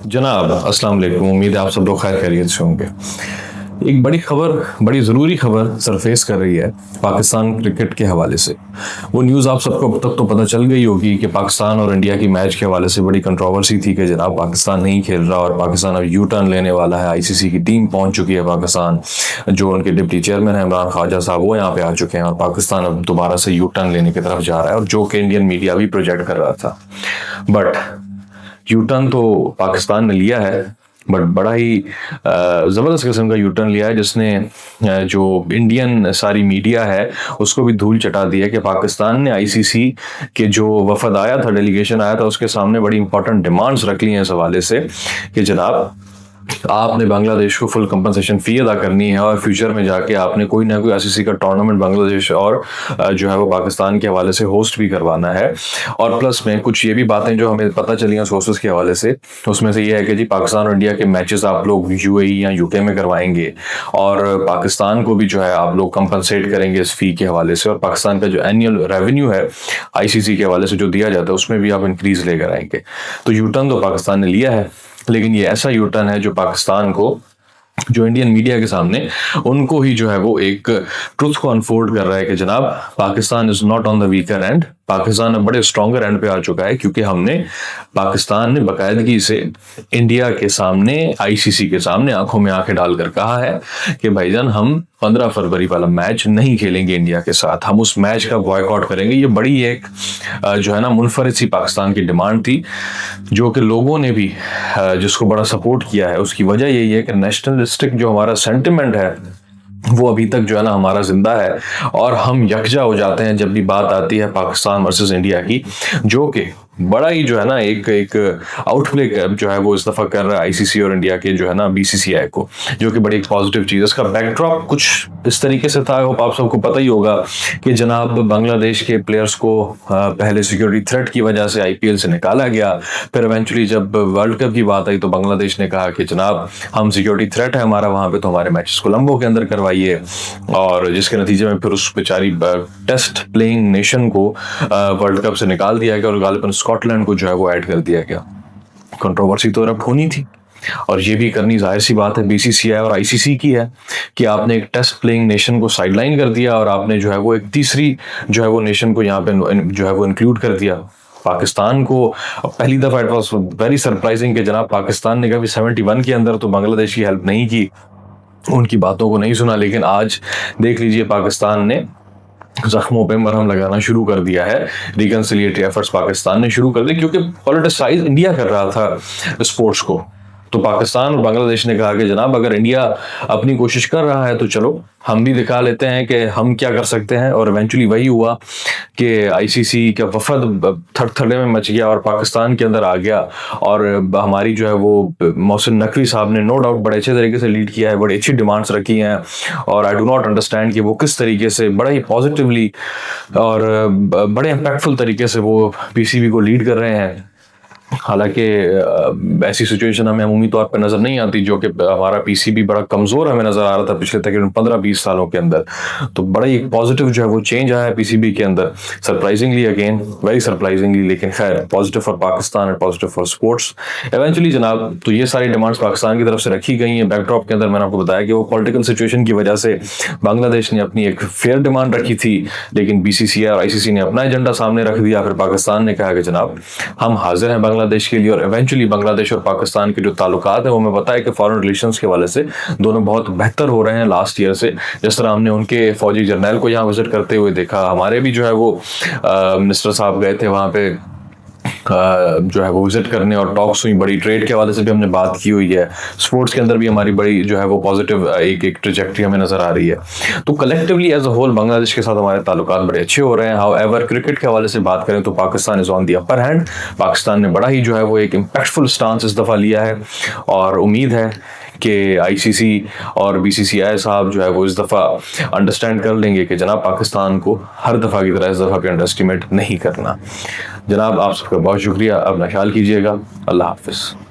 जनाब अस्सलाम वालेकुम। उम्मीद है आप सब लोग खैर खैरियत से होंगे। एक बड़ी खबर, बड़ी ज़रूरी खबर सरफेस कर रही है पाकिस्तान क्रिकेट के हवाले से। वो न्यूज़ आप सबको अब तक तो पता चल गई होगी कि पाकिस्तान और इंडिया की मैच के हवाले से बड़ी कंट्रोवर्सी थी कि जनाब पाकिस्तान नहीं खेल रहा और पाकिस्तान अब यू टर्न लेने वाला है। आईसीसी की टीम पहुंच चुकी है पाकिस्तान, जो उनके डिप्टी चेयरमैन है इमरान ख्वाजा साहब, वो यहाँ पे आ चुके हैं और पाकिस्तान अब दोबारा से यू टर्न लेने की तरफ जा रहा है, और जो कि इंडियन मीडिया भी प्रोजेक्ट कर रहा था। बट यू टर्न तो पाकिस्तान ने लिया है, बट बड़ा ही ज़बरदस्त किस्म का यू टर्न लिया है, जिसने जो इंडियन सारी मीडिया है उसको भी धूल चटा दिया कि पाकिस्तान ने आईसीसी के जो वफद आया था, डेलीगेशन आया था, उसके सामने बड़ी इंपॉर्टेंट डिमांड्स रख ली हैं इस हवाले से कि जनाब आपने बांग्लादेश को फुल कंपनसेशन फी अदा करनी है और फ्यूचर में जाके आपने कोई ना कोई आईसीसी का टूर्नामेंट बांग्लादेश और जो है वो पाकिस्तान के हवाले से होस्ट भी करवाना है। और प्लस में कुछ ये भी बातें जो हमें पता चली हैं सोर्सेस के हवाले से, उसमें से ये है कि जी पाकिस्तान और इंडिया के मैचेस आप लोग यूएई या यूके में करवाएंगे और पाकिस्तान को भी जो है आप लोग कंपनसेट करेंगे इस फी के हवाले से, और पाकिस्तान का जो एनुअल रेवेन्यू है आईसीसी के हवाले से जो दिया जाता है उसमें भी आप इंक्रीज लेकर आएंगे। तो यू टर्न तो पाकिस्तान ने लिया है, लेकिन ये ऐसा यू टर्न है जो पाकिस्तान को, जो इंडियन मीडिया के सामने उनको ही जो है वो एक ट्रुथ को अनफोल्ड कर रहा है कि जनाब Pakistan is not on the weaker and, Pakistan अब बड़े स्ट्रॉन्गर एंड पे आ चुका है, क्योंकि पाकिस्तान ने बाकायदगी से इंडिया के सामने, आईसीसी के सामने आंखों में आंखें डालकर कहा है कि भाईजान हम 15 फरवरी वाला मैच नहीं खेलेंगे इंडिया के साथ, हम उस मैच का बॉयकॉट करेंगे। ये बड़ी एक जो है ना मुनफरिद सी पाकिस्तान की डिमांड थी, जो कि लोगों ने भी जिसको बड़ा सपोर्ट किया है। उसकी वजह यही है कि नेशनलिस्टिक जो हमारा सेंटिमेंट है वो अभी तक जो है ना हमारा जिंदा है, और हम यकजा हो जाते हैं जब भी बात आती है पाकिस्तान वर्सेस इंडिया की, जो कि बड़ा ही जो है ना एक आउटप्ले जो है वो इस दफा कर रहा है आईसीसी और इंडिया के जो है ना बीसीसीआई को, जो कि बड़ी एक पॉजिटिव चीज है। इसका बैकड्रॉप कुछ इस तरीके से था, आप सबको पता ही होगा कि जनाब बांग्लादेश के प्लेयर्स को पहले सिक्योरिटी थ्रेट की वजह से आईपीएल से निकाला गया, फिर इवेंचुअली जब वर्ल्ड कप की बात आई तो बांग्लादेश ने कहा कि जनाब हम सिक्योरिटी थ्रेट है हमारा वहां पे, तो हमारे मैचेस कोलंबो के अंदर करवाइए, और जिसके नतीजे में फिर उस बेचारी टेस्ट प्लेइंग नेशन को वर्ल्ड कप से निकाल दिया गया और गालिबन स्कॉटलैंड को जो है वो ऐड कर दिया गया। कंट्रोवर्सी तो अब होनी थी, और ये भी करनी जाहिर सी बात है बीसीसीआई और आईसीसी की है कि आपने एक टेस्ट प्लेइंग नेशन को साइडलाइन कर दिया और आपने जो है वो एक तीसरी जो है वो नेशन को यहाँ पे जो है वो इंक्लूड कर दिया पाकिस्तान को। पहली दफा इट वाज वेरी सरप्राइजिंग कि जनाब पाकिस्तान ने कभी 71 के अंदर तो बांग्लादेश की हेल्प नहीं की, उनकी बातों को नहीं सुना, लेकिन आज देख लीजिए पाकिस्तान ने जख्मों पे मरहम लगाना शुरू कर दिया है। रिकंसिलिएटरी एफर्ट्स पाकिस्तान ने शुरू कर दिए, क्योंकि पॉलिटिसाइज इंडिया कर रहा था स्पोर्ट्स को। तो पाकिस्तान और बांग्लादेश ने कहा कि जनाब अगर इंडिया अपनी कोशिश कर रहा है तो चलो हम भी दिखा लेते हैं कि हम क्या कर सकते हैं। और इवेंचुअली वही हुआ कि आईसीसी का वफद थड़थड़े में मच गया और पाकिस्तान के अंदर आ गया, और हमारी जो है वो मोहसिन नकवी साहब ने नो डाउट बड़े अच्छे तरीके से लीड किया है, बड़ी अच्छी डिमांड्स रखी हैं, और आई डू नॉट अंडरस्टैंड कि वो किस तरीके से बड़ा ही पॉजिटिवली और बड़े इम्पैक्टफुल तरीके से वो पीसीबी को लीड कर रहे हैं। हालांकि ऐसी सिचुएशन हमें अमूमी तौर पर नजर नहीं आती, जो कि हमारा पीसीबी बड़ा कमजोर हमें नजर आ रहा था पिछले तकरीबन 15-20 सालों के अंदर। तो बड़ा ही पॉजिटिव जो है वो चेंज आया है पीसीबी के अंदर, सरप्राइजिंगली, अगेन वेरी सरप्राइजिंगली, लेकिन खैर positive for Pakistan and positive for sports eventually जनाब। तो ये सारी डिमांड्स पाकिस्तान की तरफ से रखी गई हैं। बैकड्रॉप के अंदर मैंने आपको बताया कि वो पॉलिटिकल सिचुएशन की वजह से बांग्लादेश ने अपनी एक फेयर डिमांड रखी थी, लेकिन बीसीसीआई और आईसीसी ने अपना एजेंडा सामने रख दिया। फिर पाकिस्तान ने कहा कि जनाब हम हाजिर हैं बांग्लादेश के लिए, और इवेंचुअली बांग्लादेश और पाकिस्तान के जो ताल्लुकात हैं वो हमें पता है कि फॉरेन रिलेशंस के हवाले से दोनों बहुत बेहतर हो रहे हैं लास्ट ईयर से। जिस तरह हमने उनके फौजी जर्नैल को यहाँ विजिट करते हुए देखा, हमारे भी जो है वो मिनिस्टर साहब गए थे वहाँ पे जो है वो विजिट करने, और टॉक्स हुई, बड़ी ट्रेड के हवाले से भी हमने बात की हुई है, स्पोर्ट्स के अंदर भी हमारी बड़ी जो है वो पॉजिटिव एक ट्रेजेक्टरी हमें नजर आ रही है। तो collectively as a whole Bangladesh के साथ हमारे ताल्लुकात बड़े अच्छे हो रहे हैं। हाउएवर क्रिकेट के हवाले से बात करें तो Pakistan is on the upper hand. Pakistan ने बड़ा ही जो है वो एक इम्पैक्टफुल स्टांस इस दफा लिया है, और उम्मीद है कि आईसीसी और बीसीसीआई साहब जो है वो इस दफ़ा अंडरस्टैंड कर लेंगे कि जनाब पाकिस्तान को हर दफ़ा की तरह इस दफ़ा भी अंडर एस्टिमेट नहीं करना। जनाब आप सबका बहुत शुक्रिया, अपना ख्याल कीजिएगा, अल्लाह हाफिज़।